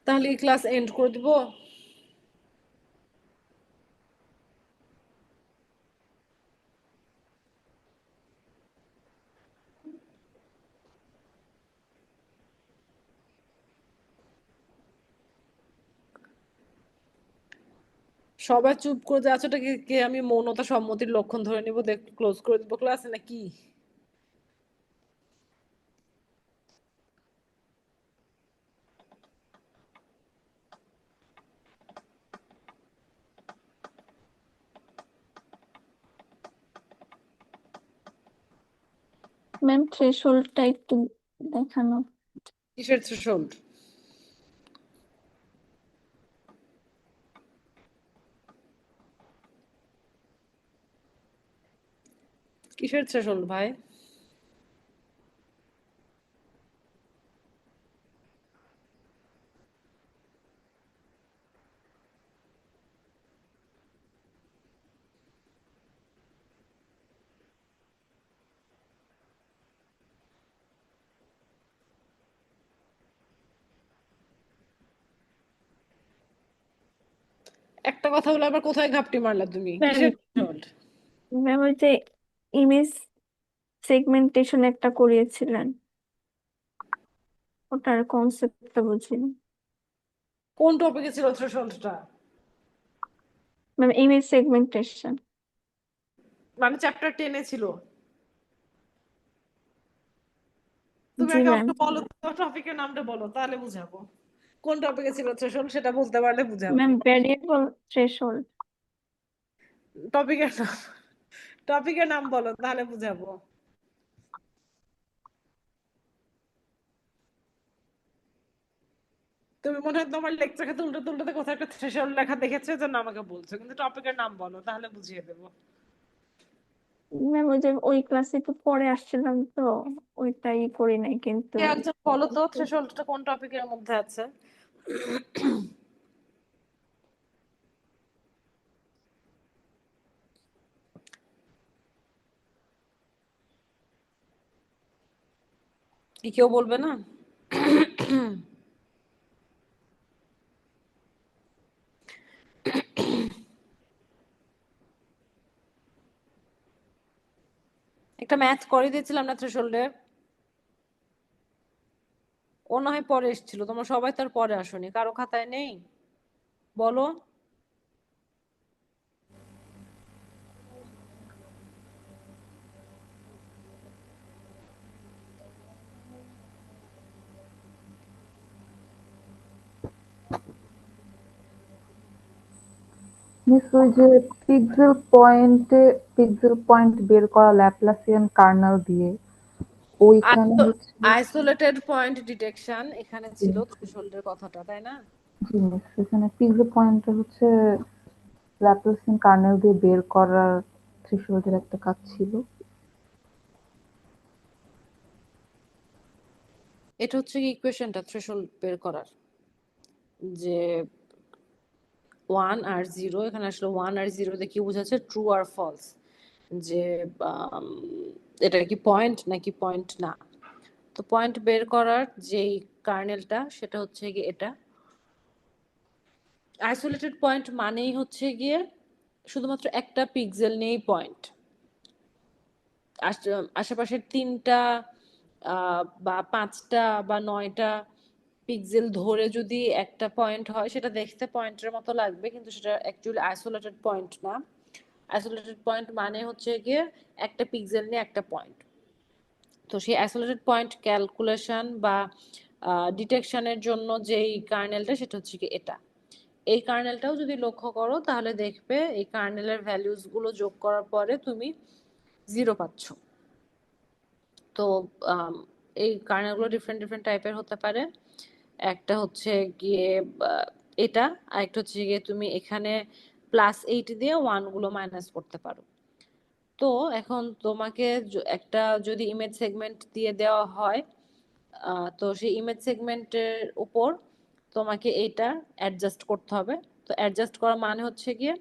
তাহলে এই ক্লাস এন্ড করে দিব। সবাই চুপ করে যাচ্ছ, ওটাকে কে আমি মৌনতা সম্মতির লক্ষণ ধরে নিব, দেখ ক্লোজ করে দিব ক্লাস নাকি? ম্যাম থ্রেশহোল্ডটা একটু দেখানো। কিসের থ্রেশহোল্ড? কিসের থ্রেশহোল্ড ভাই? একটা কথা বলে আবার কোথায় ঘাপটি মারলা তুমি? ম্যাম কিসের থ্রেশহোল্ড? ম্যাম ওই যে ইমেজ সেগমেন্টেশন একটা করিয়েছিলেন, ওটার কনসেপ্টটা বুঝিনি। কোন টপিকে ছিল থ্রেশহোল্ডটা? Ma'am image segmentation. মানে চ্যাপ্টার 10 ছিল? তুমি জি আগে ম্যাম। আমাকে বলো, টপিকের নামটা বলো তাহলে বুঝাবো। কোন টপিকে ছিল থ্রেশহোল্ড সেটা বলতে পারলে বুঝাবো। Ma'am variable threshold. টপিকের নাম, টপিকের নাম বলো তাহলে বুঝাবো। তুমি মনে হয় তোমার লেকচার খাতে উল্টো তুলতে কোথাও একটা থ্রেশহোল্ড লেখা দেখেছো, এজন্য আমাকে বলছো, কিন্তু টপিকের নাম বলো তাহলে বুঝিয়ে দেবো। ম্যাম ওই যে ওই ক্লাসে একটু পরে আসছিলাম তো, ওইটাই করি নাই কিন্তু। কে একজন বলো তো থ্রেশহোল্ডটা কোন টপিকের মধ্যে আছে? কি কেউ বলবে না? একটা ম্যাথ করে দিয়েছিলাম না থ্রেশহোল্ডে, ও না হয় পরে এসেছিল, তোমরা সবাই তার পরে আসোনি, কারো খাতায় নেই বলো। মিস ওই যে পিক্সেল পয়েন্ট বের করা ল্যাপ্লাসিয়ান কার্নাল দিয়ে, ওইখানে হচ্ছে আইসোলেটেড পয়েন্ট ডিটেকশন এখানে ছিল থ্রেশহোল্ডের কথাটা, তাই না? জি মিস, এখানে পিক্সেল পয়েন্টটা হচ্ছে ল্যাপ্লাসিয়ান কার্নেল দিয়ে বের করার থ্রেশহোল্ডের একটা কাজ ছিল। এটা হচ্ছে কি ইকুয়েশনটা থ্রেশহোল্ড বের করার, যে 1 আর 0, এখানে আসলে 1 আর 0 দিয়ে কি বোঝাচ্ছে, ট্রু আর ফলস, যে এটা কি পয়েন্ট নাকি পয়েন্ট না। তো পয়েন্ট বের করার যেই কার্নেলটা সেটা হচ্ছে গিয়ে এটা। আইসোলেটেড পয়েন্ট মানেই হচ্ছে গিয়ে শুধুমাত্র একটা পিক্সেল নিয়েই পয়েন্ট, আশেপাশের 3টা বা 5টা বা 9টা পিক্সেল ধরে যদি একটা পয়েন্ট হয় সেটা দেখতে পয়েন্টের মতো লাগবে, কিন্তু সেটা অ্যাকচুয়ালি আইসোলেটেড পয়েন্ট না। আইসোলেটেড পয়েন্ট মানে হচ্ছে গিয়ে একটা পিক্সেল নিয়ে একটা পয়েন্ট। তো সেই আইসোলেটেড পয়েন্ট ক্যালকুলেশন বা ডিটেকশনের জন্য যেই কার্নেলটা সেটা হচ্ছে কি এটা। এই কার্নেলটাও যদি লক্ষ্য করো তাহলে দেখবে এই কার্নেলের ভ্যালুজ গুলো যোগ করার পরে তুমি 0 পাচ্ছ। তো এই কার্নেলগুলো ডিফারেন্ট ডিফারেন্ট টাইপের হতে পারে। একটা হচ্ছে গিয়ে এটা, আর একটা হচ্ছে গিয়ে তুমি এখানে +8 দিয়ে 1 গুলো মাইনাস করতে পারো। তো এখন তোমাকে একটা যদি ইমেজ সেগমেন্ট দিয়ে দেওয়া হয়, তো সেই ইমেজ সেগমেন্টের উপর তোমাকে এটা অ্যাডজাস্ট করতে হবে। তো অ্যাডজাস্ট করা মানে হচ্ছে গিয়ে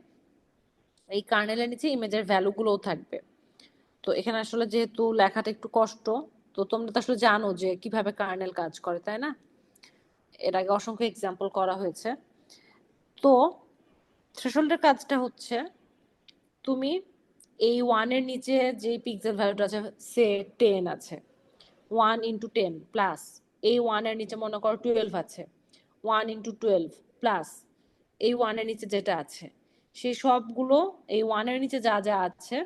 এই কার্নেলের নিচে ইমেজের ভ্যালুগুলোও থাকবে। তো এখানে আসলে যেহেতু লেখাটা একটু কষ্ট, তো তোমরা তো আসলে জানো যে কিভাবে কার্নেল কাজ করে, তাই না? এর আগে অসংখ্য এক্সাম্পল করা হয়েছে। তো থ্রেশহোল্ডের কাজটা হচ্ছে তুমি এই 1 এর নিচে যে পিক্সেল ভ্যালুটা আছে, সে 10 আছে, 1 ইন্টু 10 প্লাস এই 1 এর নিচে মনে করো 12 আছে, 1 ইন্টু 12 প্লাস এই 1 এর নিচে যেটা আছে, সেই সবগুলো এই 1 এর নিচে যা যা আছে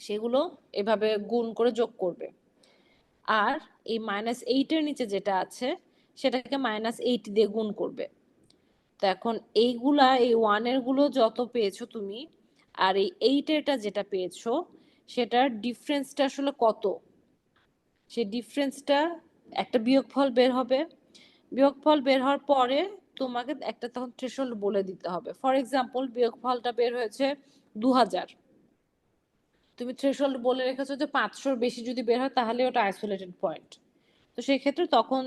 সেগুলো এভাবে গুণ করে যোগ করবে। আর এই -8 এর নিচে যেটা আছে সেটাকে -8 দিয়ে গুণ করবে। তো এখন এইগুলা এই 1 এর গুলো যত পেয়েছো তুমি, আর এই 8 এরটা যেটা পেয়েছো সেটার ডিফারেন্সটা আসলে কত, সেই ডিফারেন্সটা একটা বিয়োগফল বের হবে। বিয়োগফল বের হওয়ার পরে তোমাকে একটা তখন থ্রেশহোল্ড বলে দিতে হবে। ফর এক্সাম্পল বিয়োগফলটা বের হয়েছে 2000, তুমি থ্রেশহোল্ড বলে রেখেছো যে 500-র বেশি যদি বের হয় তাহলে ওটা আইসোলেটেড পয়েন্ট। তো সেই ক্ষেত্রে তখন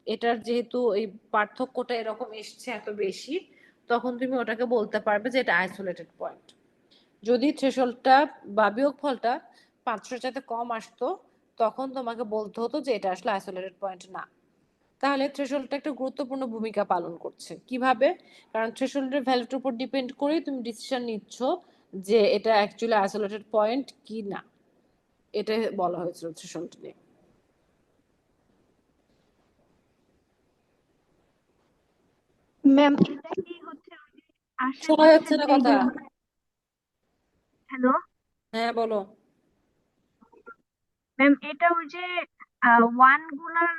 এটার যেহেতু এই পার্থক্যটা এরকম এসছে এত বেশি, তখন তুমি ওটাকে বলতে পারবে যে এটা আইসোলেটেড পয়েন্ট। যদি থ্রেশহোল্ডটা বা বিয়োগফলটা 500-র চাইতে কম আসতো, তখন তোমাকে বলতে হতো যে এটা আসলে আইসোলেটেড পয়েন্ট না। তাহলে থ্রেশহোল্ডটা একটা গুরুত্বপূর্ণ ভূমিকা পালন করছে। কিভাবে? কারণ থ্রেশহোল্ডের ভ্যালুটার উপর ডিপেন্ড করেই তুমি ডিসিশন নিচ্ছ যে এটা অ্যাকচুয়ালি আইসোলেটেড পয়েন্ট কি না। এটা বলা হয়েছিল থ্রেশহোল্ড নিয়ে। ম্যাম এটা কি হচ্ছে ওই যে শোনা আশেপাশের যাচ্ছে না যে কথা? হ্যালো হ্যাঁ বলো। ম্যাম এটা ওই যে ওয়ান গুলার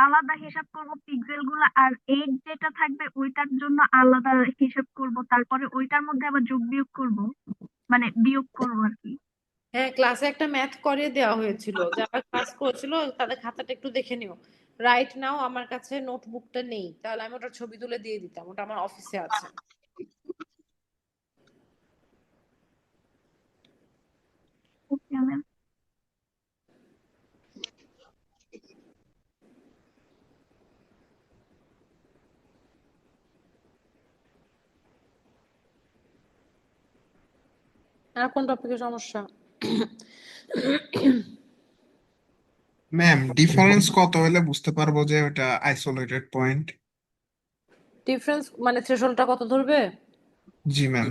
আলাদা হিসাব করব পিক্সেল গুলা, আর 8 যেটা থাকবে ওইটার জন্য আলাদা হিসাব করব, তারপরে ওইটার মধ্যে আবার যোগ বিয়োগ করব, মানে বিয়োগ করব আর কি। হ্যাঁ, ক্লাসে একটা ম্যাথ করিয়ে দেওয়া হয়েছিল, যারা ক্লাস করেছিল তাদের খাতাটা একটু দেখে নিও। রাইট নাও আমার কাছে নোটবুকটা নেই, তাহলে আমি ওটার ছবি তুলে দিয়ে দিতাম, ওটা আমার অফিসে আছে। Okay ma'am. আর কোন টপিকে সমস্যা? ম্যাম ডিফারেন্স কত হলে বুঝতে পারবো যে ওটা আইসোলেটেড পয়েন্ট? ডিফারেন্স মানে থ্রেশহোল্ডটা কত ধরবে? জি ম্যাম।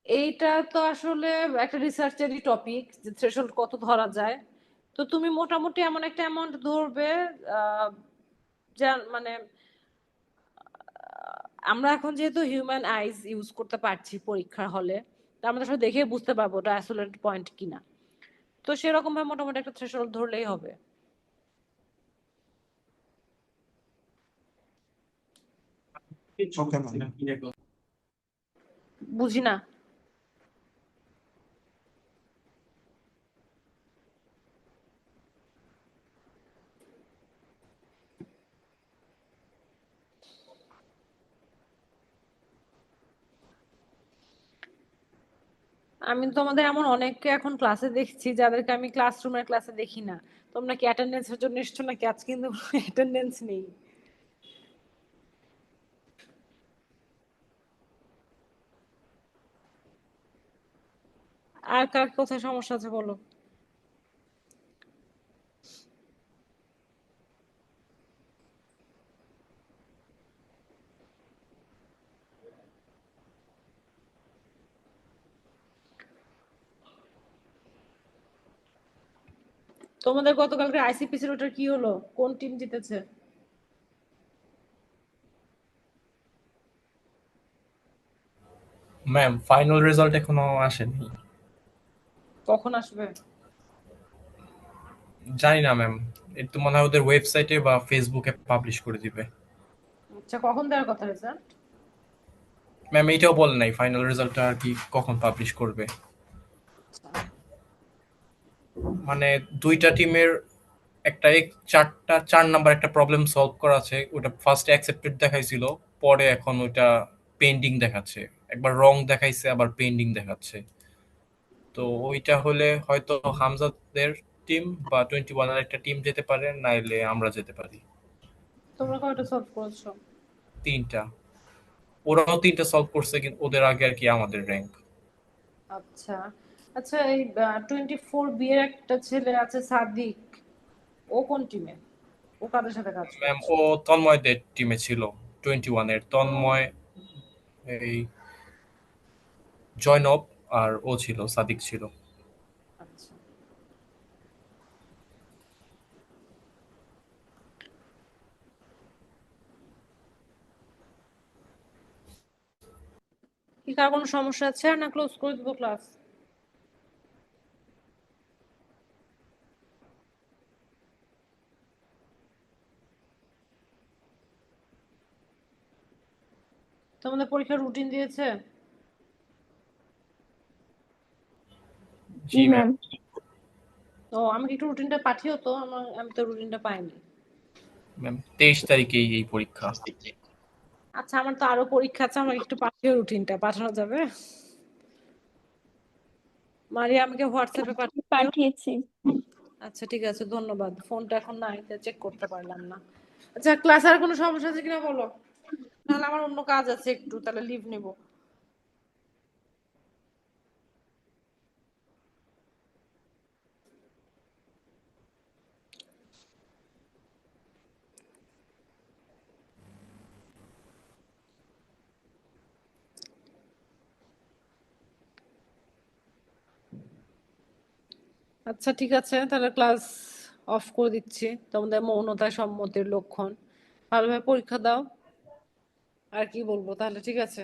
এইটা তো আসলে একটা রিসার্চেরই টপিক যে থ্রেশহোল্ড কত ধরা যায়। তো তুমি মোটামুটি এমন একটা অ্যামাউন্ট ধরবে, যা মানে আমরা এখন যেহেতু হিউম্যান আইজ ইউজ করতে পারছি পরীক্ষার হলে, তা আমরা আসলে দেখে বুঝতে পারবো ওটা আইসোলেটেড পয়েন্ট কিনা। তো সেরকম ভাবে মোটামুটি একটা থ্রেশহোল্ড ধরলেই হবে। Okay ma'am. বুঝি না। আমি তোমাদের এমন অনেককে এখন ক্লাসে দেখছি যাদেরকে আমি ক্লাসরুমের ক্লাসে দেখি না। তোমরা কি অ্যাটেন্ডেন্সের জন্য এসছো নাকি? আজ কিন্তু অ্যাটেন্ডেন্স নেই। আর কার কোথায় সমস্যা আছে বলো। তোমাদের গতকালকে আইসিপিসির ওটার কি হলো? কোন টিম জিতেছে? ম্যাম ফাইনাল রেজাল্ট এখনো আসেনি। কখন আসবে? জানি না ম্যাম, এটা মনে হয় ওদের ওয়েবসাইটে বা ফেসবুকে পাবলিশ করে দিবে। আচ্ছা, কখন দেওয়ার কথা রেজাল্ট? ম্যাম এইটাও বলে নাই ফাইনাল রেজাল্টটা আর কি কখন পাবলিশ করবে। মানে দুইটা টিমের একটা 4 নাম্বার একটা প্রবলেম সলভ করা আছে, ওটা ফার্স্টে অ্যাকসেপ্টেড দেখাইছিল, পরে এখন ওইটা পেন্ডিং দেখাচ্ছে। একবার রং দেখাইছে আবার পেন্ডিং দেখাচ্ছে। তো ওইটা হলে হয়তো হামজাদের টিম বা 21 এর একটা টিম যেতে পারে, নাইলে আমরা যেতে পারি। তোমরা কয়টা সলভ করেছো? 3টা। ওরাও 3টা সলভ করছে, কিন্তু ওদের আগে আর কি আমাদের র্যাঙ্ক। আচ্ছা আচ্ছা, এই 24B এর একটা ছেলে আছে সাদিক, ও কোন টিমে? ও কাদের সাথে কাজ ম্যাম করছে? ও তন্ময়দের টিমে ছিল। 21 এর তন্ময়, এই জয়নব, আর ও ছিল, সাদিক ছিল। আচ্ছা, কি কার কোনো সমস্যা আছে না ক্লোজ করে দিব ক্লাস? তোমাদের পরীক্ষার রুটিন দিয়েছে? জি জি ম্যাম। ম্যাম। ও, আমাকে একটু রুটিনটা পাঠিও তো, আমি তো রুটিনটা পাইনি। ম্যাম 23 তারিখেই এই পরীক্ষা। আচ্ছা, আমার তো আরো পরীক্ষা আছে, আমাকে একটু পাঠিও, রুটিনটা পাঠানো যাবে? মারিয়া, আমাকে হোয়াটসঅ্যাপে পাঠিও। পাঠিয়েছি। আচ্ছা ঠিক আছে, ধন্যবাদ। ফোনটা এখন নাই, চেক করতে পারলাম না। আচ্ছা, ক্লাস আর কোনো সমস্যা আছে কিনা বলো, নাহলে আমার অন্য কাজ আছে, একটু তাহলে লিভ নিব। আচ্ছা ঠিক আছে, তাহলে ক্লাস অফ করে দিচ্ছি। তোমাদের মৌনতা সম্মতির লক্ষণ। ভালোভাবে পরীক্ষা দাও। আর কি বলবো তাহলে, ঠিক আছে।